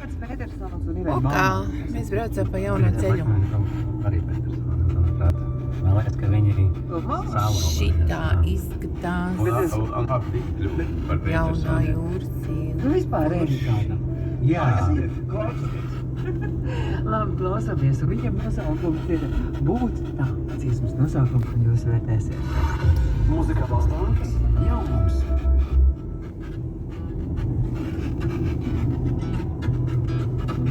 Roberts Petersons un O kā mēs braucam pa jauno ceļu. Arī Petersons, manuprāt. Man liekas, ka viņi savu. Šitā izskatās jaunā jūras siena. Nu vispār tāda. Jā. Labi, klausāmies, un viņam nosaukums ir būt tā. Dziesmas nosaukums, un jūs vērtēsiet. Mūzika balstāms jaunums.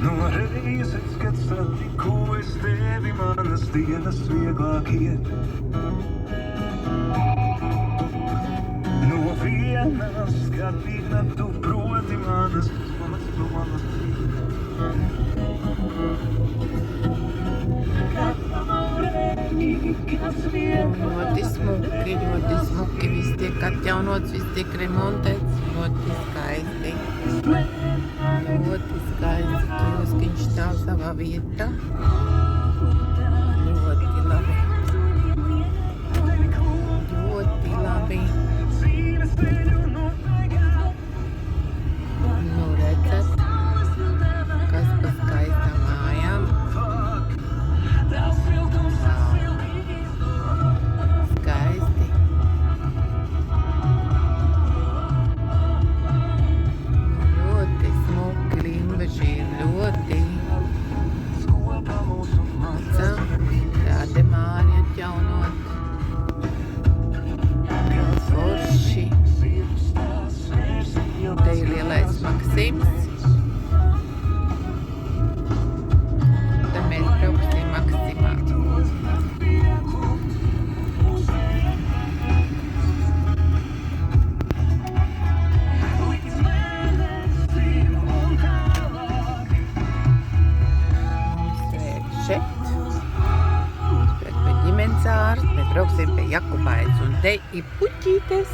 No reizes, kad satiku es tevi, manas dienas vieglāk iet. No vienas skatīna tu proti manas domas. Ļoti smuki, viss tiek atjaunots, viss tiek remontēts, ļoti skaisti. Ļoti skaisti, kioskiņš stāv savā vietā. Ļoti labi. Ļoti labi. Nu redzat, kas pa skaistām mājām. Skaisti. Ļoti smuki, limbaži ir ļoti. Tādi māri atjaunot. Forši. Te ir lielais Maksims. Tad mēs brauksim Maksimā. Šeit. Pēc ģimenes ārsts. Mēs brauksim pie Jakubainas un te ir puķītes.